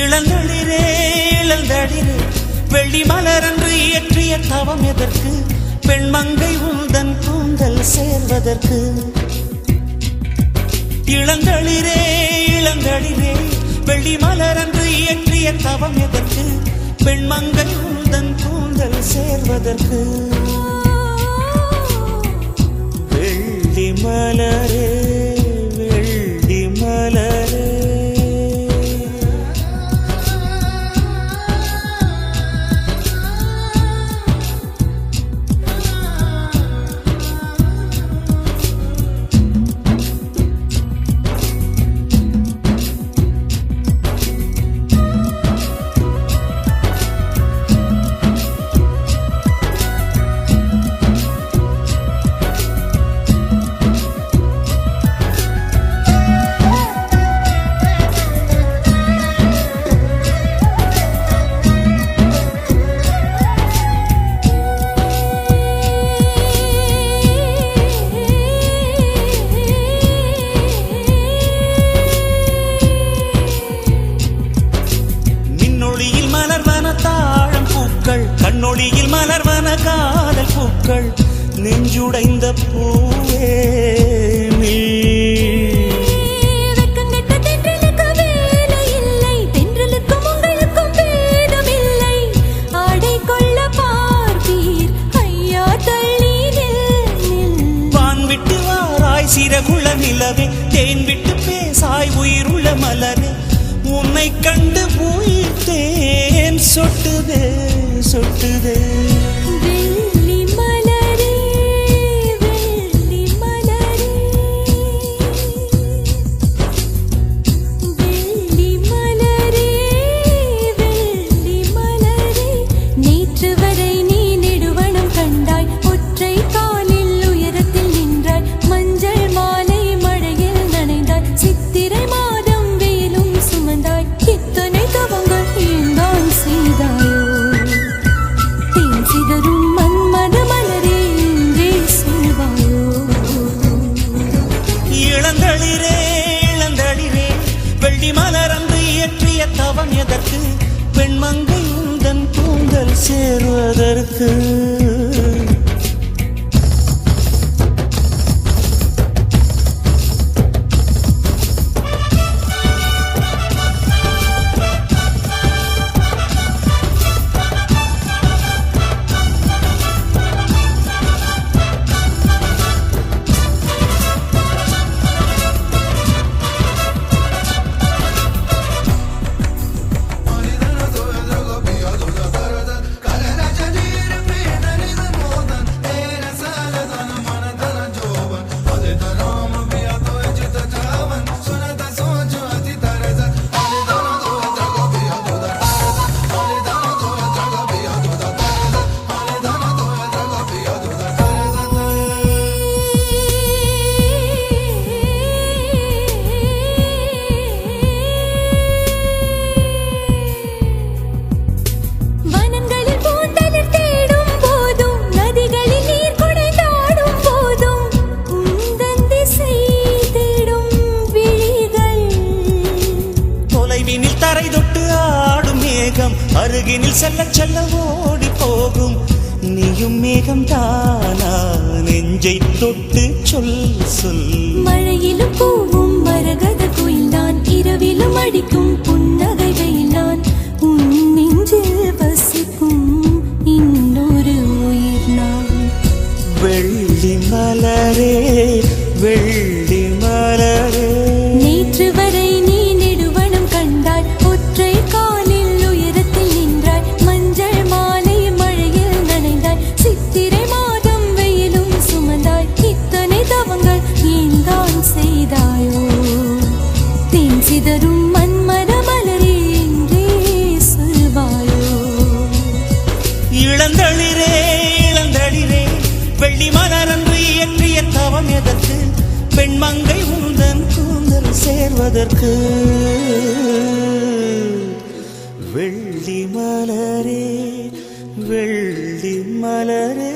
இளந்தளிரே இளந்தளிரே வெள்ளி மலரன்று இயற்றிய தவம் எதற்கு? பெண்மங்கை உந்தன் கூந்தல் சேர்வதற்கு. இளந்தளிரே இளந்தளிரே வெள்ளி மலரன்று இயற்றிய தவம் எதற்கு? பெண்மங்கை உந்தன் கூந்தல் சேர்வதற்கு. வெள்ளி மலரே வெள்ளி மலரே கண்ணொளியில் மலர்வன காதல் பூக்கள் நெஞ்சுடைந்த பூவே நீ. வெக்கங்கெட்ட தென்றலுக்கு வேலை இல்லை, தென்றலுக்கும் உங்களுக்கும் பேதமில்லை. ஆடை கொள்ள பார்ப்பீர் ஐயா தள்ளி நில். வான் விட்டு வாராய் சிறகுள்ள நிலவே, தேன் விட்டு பேசாய் உயிருள்ள மலரே. உன்னை கண்டு உயிர் தேன் சொட்டுதே சொட்டுதே. வெள்ளி மலரே வெள்ளி மலரே வெள்ளி மலரே வெள்ளி மலரே. நேற்று வரை நீ நெடுவனம் கண்டாய், ஒற்றை காலில் உயரத்தில் நின்றாய். மஞ்சள் மாலை மழையில் நனைந்தாய், சித்திரை மாதம் வெயிலும் சுமந்தாய். இத்தனை தவங்கள் ஏந்தான் செய்தாயோ? சிதறும் மன்மத மலரே இன்றே சொல்வாயோ? இளந்தளிரே இளந்தளிரே வெள்ளி மலரன்று இயற்றிய தவம் எதற்கு? பெண்மங்கை உந்தன் கூந்தல் சேர்வதற்கு. தரை தொட்டு ஆடும் மேகம் அருகினில் செல்ல செல்ல ஓடி போகும். நீயும் மேகம் தானா நெஞ்சை தொட்டு சொல் சொல். மழையிலும் பூவும் மரகத குயில்தான், இரவிலும் அடிக்கும் புன்னகை வெயில்தான். உன் நெஞ்சில் வசிக்கும் இன்னொரு உயிர் நான். வெள்ளி மலரே வெள்ளி மலரே. நேற்று வரை நீ நெடுவனம் கண்டாய், ஒற்றை காலில் உயரத்தில் நின்றாய். மஞ்சள் மாலை மழையில் நனைந்தாய், சித்திரை மாதம் வெயிலும் சுமந்தாய். இத்தனை தவங்கள் ஏந்தான் செய்தாயோ? தேன் சிதறும் மன்மத மலரே என்றே சொல்வாயோ? இளந்தளிரே இளந்தளிரே வெள்ளி மலரன்று இயற்றிய தவம் எதற்கு? பெண்மங்கை உந்தன் கூந்தல் சேர்வதற்கு. வெள்ளி மலரே வெள்ளி மலரே.